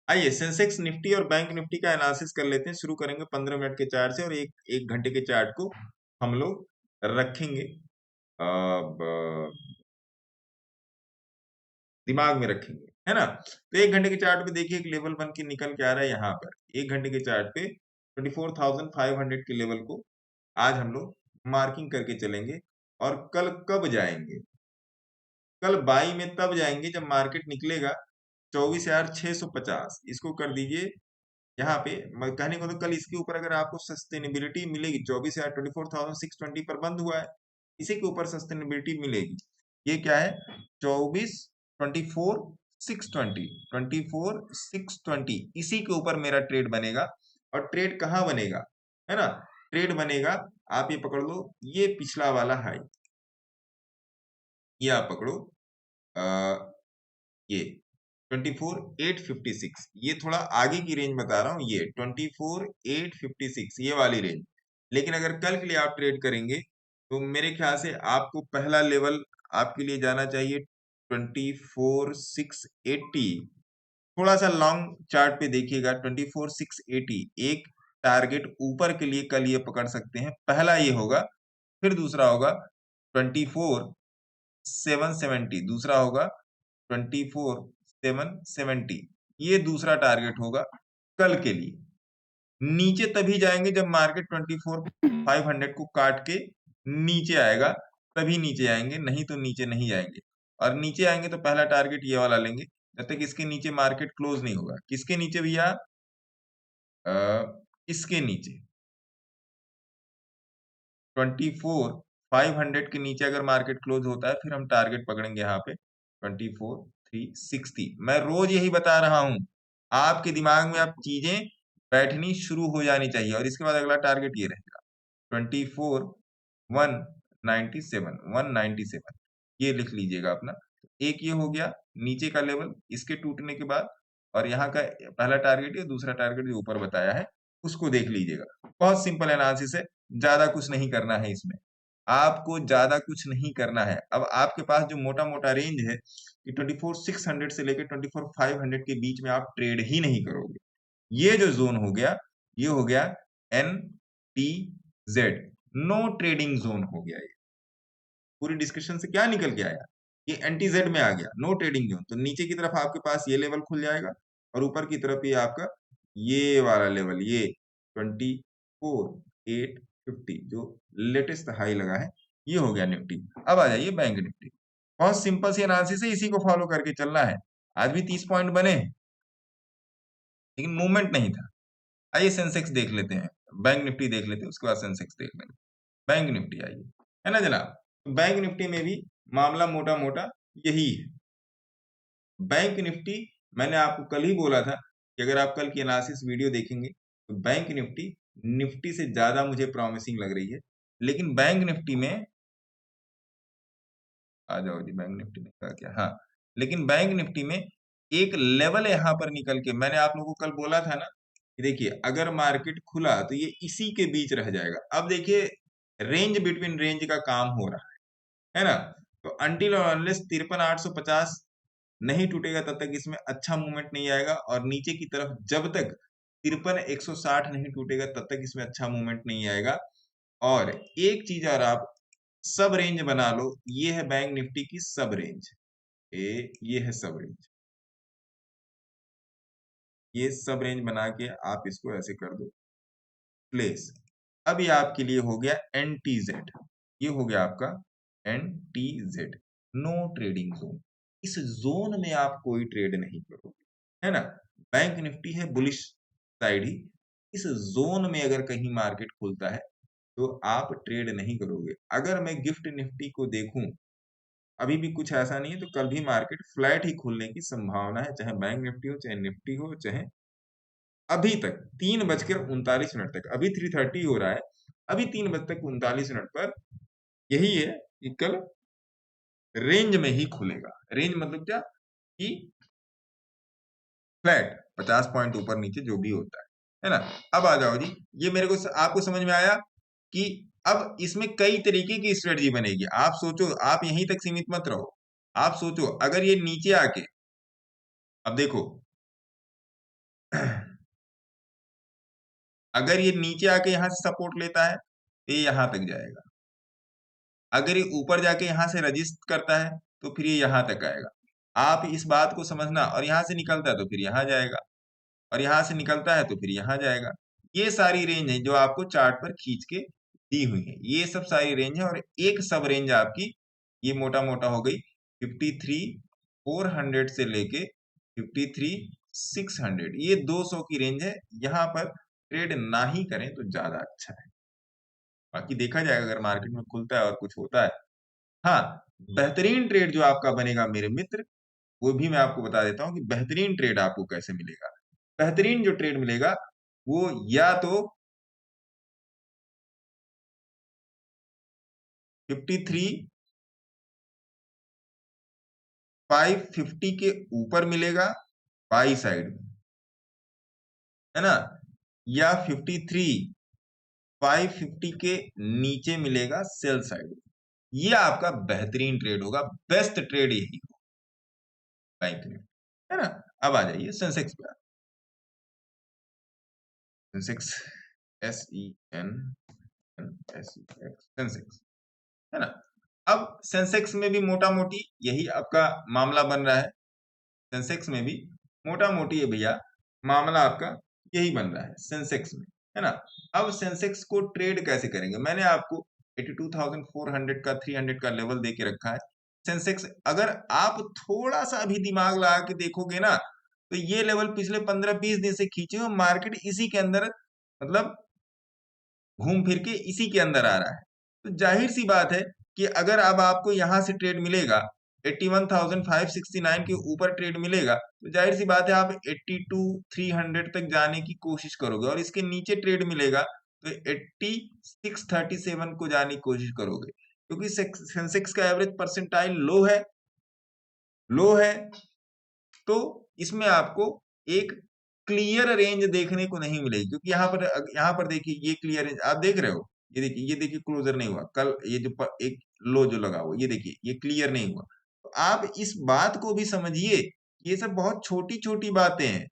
आइए Sensex Nifty और bank Nifty का एनालिसिस कर लेते हैं। शुरू करेंगे 15 मिनट के चार्ट से और एक घंटे के चार्ट को हम लोग रखेंगे दिमाग में रखेंगे, है ना। तो 1 घंटे के चार्ट पे देखिए एक लेवल बन के निकल के आ रहा है यहाँ पर। 1 घंटे के चार्ट पे 24,500 के लेवल को आज हम लोग मार्किंग करके चलेंगे। और कल कब जाएंगे? कल बाई में तब जाएंगे जब मार्केट निकलेगा 24,650। इसको कर दीजिए यहाँ पे। कहने को तो कल इसके ऊपर अगर आपको सस्टेनेबिलिटी मिलेगी, 24,000 पर बंद हुआ है, इसी के ऊपर सस्टेनेबिलिटी मिलेगी। ये क्या है? 24,620 इसी के ऊपर मेरा ट्रेड बनेगा। और ट्रेड कहाँ बनेगा, है ना? ट्रेड बनेगा, आप ये पकड़ लो, ये पिछला वाला हाई, ये आप पकड़ो। ये 24,856, ये थोड़ा आगे की रेंज बता रहा हूँ, ये 24,856 ये वाली रेंज। लेकिन अगर कल के लिए आप ट्रेड करेंगे तो मेरे ख्याल से आपको पहला लेवल आपके लिए जाना चाहिए 24,680। थोड़ा सा लॉन्ग चार्ट पे देखिएगा, 24,680 एक टारगेट ऊपर के लिए कल ये पकड़ सकते हैं। पहला ये होगा, फिर दूसरा होगा 24,770, दूसरा होगा 24,770, ये दूसरा टारगेट होगा कल के लिए। नीचे तभी जाएंगे जब मार्केट 24,500 को काट के नीचे आएगा, तभी नीचे आएंगे, नहीं तो नीचे नहीं जाएंगे। और नीचे आएंगे तो पहला टारगेट ये वाला लेंगे, जब तक इसके नीचे मार्केट क्लोज नहीं होगा। किसके नीचे भैया? इसके नीचे 24,500 के नीचे अगर मार्केट क्लोज होता है, फिर हम टारगेट पकड़ेंगे यहाँ पे 24,360। मैं रोज यही बता रहा हूं, आपके दिमाग में अब चीजें बैठनी शुरू हो जानी चाहिए। और इसके बाद अगला टारगेट ये रहेगा 24,197 ये लिख लीजिएगा अपना। एक ये हो गया नीचे का लेवल, इसके टूटने के बाद। और यहाँ का पहला टारगेट या दूसरा टारगेट जो ऊपर बताया है उसको देख लीजिएगा। बहुत सिंपल एनालिसिस है, ज्यादा कुछ नहीं करना है इसमें, आपको ज्यादा कुछ नहीं करना है। अब आपके पास जो मोटा मोटा रेंज है कि 24,600 से लेकर 24,500 के बीच में आप ट्रेड ही नहीं करोगे। ये जो जोन हो गया, ये हो गया NTZ, नो ट्रेडिंग जोन हो गया। ये पूरी डिस्कशन से क्या निकल के आया? ये NTZ में आ गया, नो ट्रेडिंग जोन। तो नीचे की तरफ आपके पास ये लेवल खुल जाएगा और ऊपर की तरफ ये आपका ये वाला लेवल, ये 24,850 जो लेटेस्ट हाई लगा है, ये हो गया निफ्टी। अब आ जाइए बैंक निफ्टी। बहुत सिंपल सी एनालिसिस है, इसी को फॉलो करके चलना है। आज भी 30 पॉइंट बने हैं, लेकिन मूवमेंट नहीं था। आइए सेंसेक्स देख लेते हैं, बैंक निफ्टी देख लेते हैं, उसके बाद सेंसेक्स देख लेंगे। बैंक निफ्टी आइए, है ना जनाब। तो बैंक निफ्टी में भी मामला मोटा मोटा यही है। बैंक निफ्टी, मैंने आपको कल ही बोला था कि अगर आप कल की एनालिसिस वीडियो देखेंगे तो बैंक निफ्टी निफ्टी से ज्यादा मुझे प्रॉमिसिंग लग रही है। लेकिन बैंक निफ्टी में, आ जाओ जी, बैंक निफ्टी में क्या, हाँ, लेकिन बैंक निफ्टी में एक लेवल यहाँ पर निकल के, मैंने आप लोगों को कल बोला था ना कि देखिए अगर मार्केट खुला तो ये इसी के बीच रह जाएगा। अब देखिए रेंज बिटवीन रेंज का काम हो रहा है ना। तो अनटिल और अनलेस 53,850 नहीं टूटेगा तब तक इसमें अच्छा मूवमेंट नहीं आएगा। और नीचे की तरफ जब तक 53,160 नहीं टूटेगा तब तक इसमें अच्छा मूवमेंट नहीं आएगा। और एक चीज और आप सब रेंज बना लो, ये है बैंक निफ्टी की सब रेंज, ये है सब रेंज, ये सब रेंज बना के आप इसको ऐसे कर दो प्लेस। अब ये आपके लिए हो गया NTZ, ये हो गया आपका NTZ, नो ट्रेडिंग जोन। इस जोन में आप कोई ट्रेड नहीं करोगे, है ना। बैंक निफ्टी है बुलिश साइड ही, इस जोन में अगर कहीं मार्केट खुलता है तो आप ट्रेड नहीं करोगे। अगर मैं गिफ्ट निफ्टी को देखूं, अभी भी कुछ ऐसा नहीं है, तो कल भी मार्केट फ्लैट ही खुलने की संभावना है, चाहे बैंक निफ्टी हो, चाहे निफ्टी हो, चाहे अभी तक 3:39 तक, अभी 3:30 हो रहा है, अभी 3:39 पर यही है कि कल रेंज में ही खुलेगा। रेंज मतलब क्या कि फ्लैट 50 पॉइंट ऊपर नीचे जो भी होता है ना। अब आ जाओ जी, ये मेरे को आपको समझ में आया कि अब इसमें कई तरीके की स्ट्रेटजी बनेगी। आप सोचो, आप यहीं तक सीमित मत रहो। आप सोचो अगर ये नीचे आके, अब देखो अगर ये नीचे आके यहां से सपोर्ट लेता है तो ये यहां तक जाएगा। अगर ये ऊपर जाके यहां से रजिस्ट करता है तो फिर ये यहां तक आएगा। आप इस बात को समझना, और यहां से निकलता है तो फिर यहां जाएगा, और यहां से निकलता है तो फिर यहां जाएगा। ये सारी रेंज है जो आपको चार्ट पर खींच के दी हुई है, ये सब सारी रेंज है। और एक सब रेंज आपकी ये मोटा मोटा हो गई 53,400 से लेके 53,600, ये 200 की रेंज है। यहाँ पर ट्रेड ना ही करें तो ज्यादा अच्छा है। बाकी देखा जाएगा अगर मार्केट में खुलता है और कुछ होता है। हाँ, बेहतरीन ट्रेड जो आपका बनेगा मेरे मित्र, वो भी मैं आपको बता देता हूँ कि बेहतरीन ट्रेड आपको कैसे मिलेगा। बेहतरीन जो ट्रेड मिलेगा वो या तो 53,550 के ऊपर मिलेगा बाई साइड में, है ना, या 53,550 के नीचे मिलेगा सेल साइड में। ये आपका बेहतरीन ट्रेड होगा, बेस्ट ट्रेड यही होगा बैंक में, है ना। अब आ जाइए सेंसेक्स पे। सेंसेक्स, SENSEX, सेंसेक्स, है ना। अब सेंसेक्स में भी मोटा मोटी यही आपका मामला बन रहा है। सेंसेक्स में भी मोटा मोटी है भैया, मामला आपका यही बन रहा है सेंसेक्स में, है ना। अब सेंसेक्स को ट्रेड कैसे करेंगे, मैंने आपको 82,400 का 300 का लेवल दे के रखा है। सेंसेक्स अगर आप थोड़ा सा भी दिमाग लगा के देखोगे ना, तो ये लेवल पिछले 15-20 दिन से खींचे हुए, मार्केट इसी के अंदर मतलब घूम फिर के इसी के अंदर आ रहा है। तो जाहिर सी बात है कि अगर अब आपको यहां से ट्रेड मिलेगा 81,569 के ऊपर ट्रेड मिलेगा, तो जाहिर सी बात है आप 82,300 तक जाने की कोशिश करोगे, और इसके नीचे ट्रेड मिलेगा तो 86,37 को जाने की कोशिश करोगे, क्योंकि सेंसेक्स का एवरेज परसेंटाइल लो है। तो इसमें आपको एक क्लियर रेंज देखने को नहीं मिलेगी, क्योंकि यहाँ पर देखिए ये क्लियर रेंज आप देख रहे हो, ये देखिए क्लोजर नहीं हुआ कल, ये जो एक लो जो लगा हुआ, ये देखिए ये क्लियर नहीं हुआ। तो आप इस बात को भी समझिए, ये सब बहुत छोटी छोटी बातें हैं,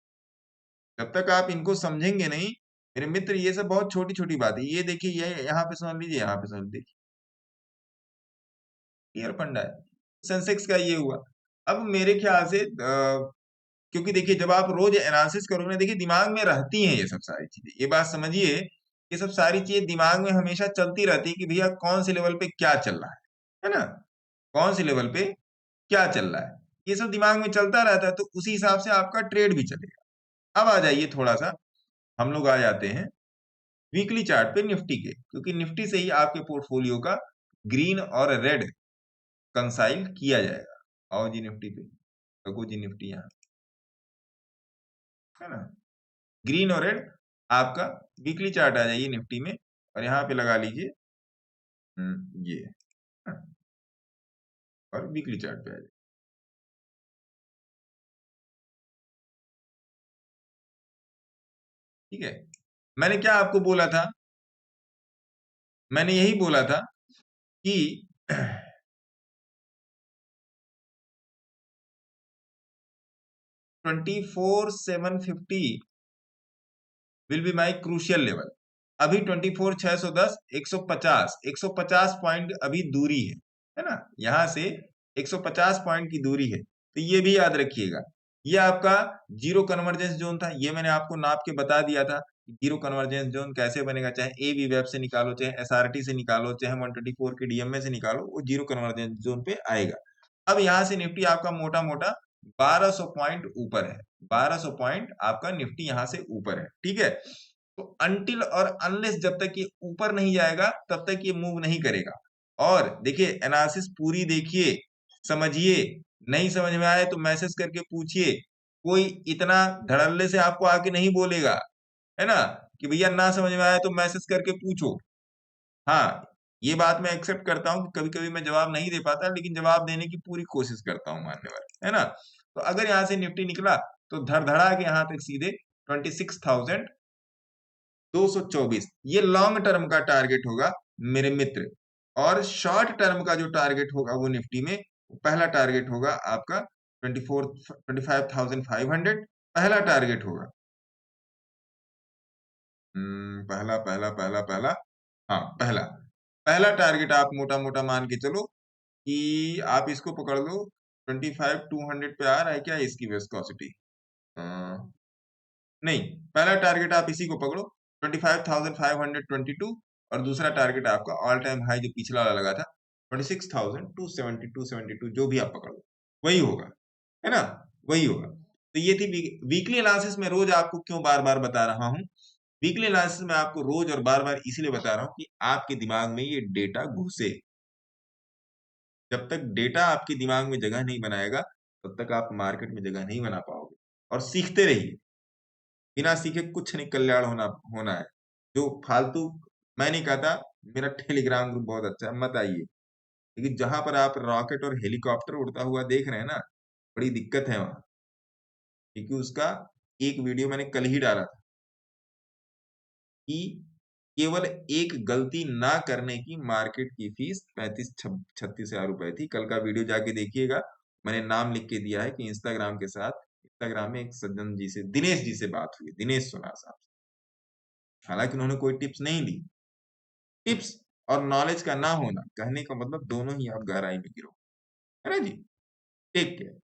जब तक आप इनको समझेंगे नहीं मेरे मित्र, ये सब बहुत छोटी छोटी बातें। ये देखिए ये यहाँ पे समझ लीजिए, यहाँ पे समझ लीजिए, क्लियर फंडा है। सेंसेक्स का ये हुआ। अब मेरे ख्याल से क्योंकि देखिए जब आप रोज एनालिसिस करोगे ना, देखिए दिमाग में रहती हैं ये सब सारी चीजें, ये बात समझिए, ये सब सारी चीजें दिमाग में हमेशा चलती रहती है कि भैया कौन से लेवल पे क्या चल रहा है ना, कौन से लेवल पे क्या चल रहा है, ये सब दिमाग में चलता रहता है, तो उसी हिसाब से आपका ट्रेड भी चलेगा। अब आ जाइए थोड़ा सा, हम लोग आ जाते हैं वीकली चार्ट पे निफ्टी के, क्योंकि निफ्टी से ही आपके पोर्टफोलियो का ग्रीन और रेड कंसाइल किया जाएगा। आओ जी निफ्टी पे, रखो जी निफ्टी यहाँ, है ना, ग्रीन और रेड आपका वीकली चार्ट आ जाइए निफ्टी में, और यहाँ पे लगा लीजिए ये, हाँ, और वीकली चार्ट पे आ जाइए। ठीक है, मैंने क्या आपको बोला था, मैंने यही बोला था कि 24,750 will be my crucial level. अभी 24,610, 150 पॉइंट अभी दूरी है ना, यहां से 150 पॉइंट की दूरी है। तो ये भी याद रखिएगा, ये आपका जीरो कन्वर्जेंस जोन था, ये मैंने आपको नाप के बता दिया था जीरो कन्वर्जेंस जोन कैसे बनेगा, चाहे एवी वेब से निकालो, चाहे एसआरटी से निकालो, चाहे 124 के डीएमए से निकालो, वो जीरो कन्वर्जेंस जोन पे आएगा। अब यहां से निफ्टी आपका मोटा मोटा 1200 पॉइंट ऊपर है, 1200 पॉइंट आपका निफ्टी यहां से ऊपर है। ठीक है, तो अनटिल और अनलेस जब तक ये ऊपर नहीं जाएगा तब तक ये मूव नहीं करेगा। और देखिए एनालिसिस पूरी देखिए, समझिए, नहीं समझ में आए तो मैसेज करके पूछिए, कोई इतना धड़ल्ले से आपको आके नहीं बोलेगा, है ना, कि भैया ना समझ में आए तो मैसेज करके पूछो। हाँ, ये बात मैं एक्सेप्ट करता हूँ कि कभी कभी मैं जवाब नहीं दे पाता, लेकिन जवाब देने की पूरी कोशिश करता हूँ मानने वाले, है ना। तो अगर यहाँ से निफ्टी निकला तो धड़धड़ा के यहाँ तक सीधे 26,224, ये लॉन्ग टर्म का टारगेट होगा मेरे मित्र। और शॉर्ट टर्म का जो टारगेट होगा वो निफ्टी में, पहला टारगेट होगा आपका 25,500, पहला टारगेट होगा। पहला पहला पहला पहला हाँ पहला पहला टारगेट आप मोटा मोटा मान के चलो कि आप इसको पकड़ लो 25,200 पे आ रहा है क्या इसकी विस्कोसिटी? नहीं, पहला टारगेट आप इसी को पकड़ो 25,522 और दूसरा टारगेट आपका ऑल टाइम हाई जो पिछला वाला लगा था 26,272 जो भी आप पकड़ लो वही होगा, है ना? वही होगा। तो ये थी वीकली एनालिसिस में रोज आपको क्यों बार बार बता रहा हूँ। वीकली एनालिसिस में आपको रोज और बार बार इसलिए बता रहा हूँ कि आपके दिमाग में ये डेटा घुसे। जब तक डेटा आपके दिमाग में जगह नहीं बनाएगा तब तक आप मार्केट में जगह नहीं बना पाओगे। और सीखते रहिए, बिना सीखे कुछ नहीं कल्याण होना होना है। जो फालतू मैं नहीं कहता, मेरा टेलीग्राम ग्रुप बहुत अच्छा है, मत आइए। लेकिन जहां पर आप रॉकेट और हेलीकॉप्टर उड़ता हुआ देख रहे हैं ना, बड़ी दिक्कत है वहां। क्योंकि उसका एक वीडियो मैंने कल ही डाला था कि केवल एक गलती ना करने की मार्केट की फीस 35-36 हजार रुपए थी। कल का वीडियो जाके देखिएगा। मैंने नाम लिख के दिया है कि इंस्टाग्राम में एक सज्जन जी से, दिनेश जी से बात हुई, दिनेश सोनार साहब से। हालांकि उन्होंने कोई टिप्स नहीं दी। टिप्स और नॉलेज का ना होना कहने का मतलब दोनों ही आप गहराई में गिरो, है ना जी? Take care.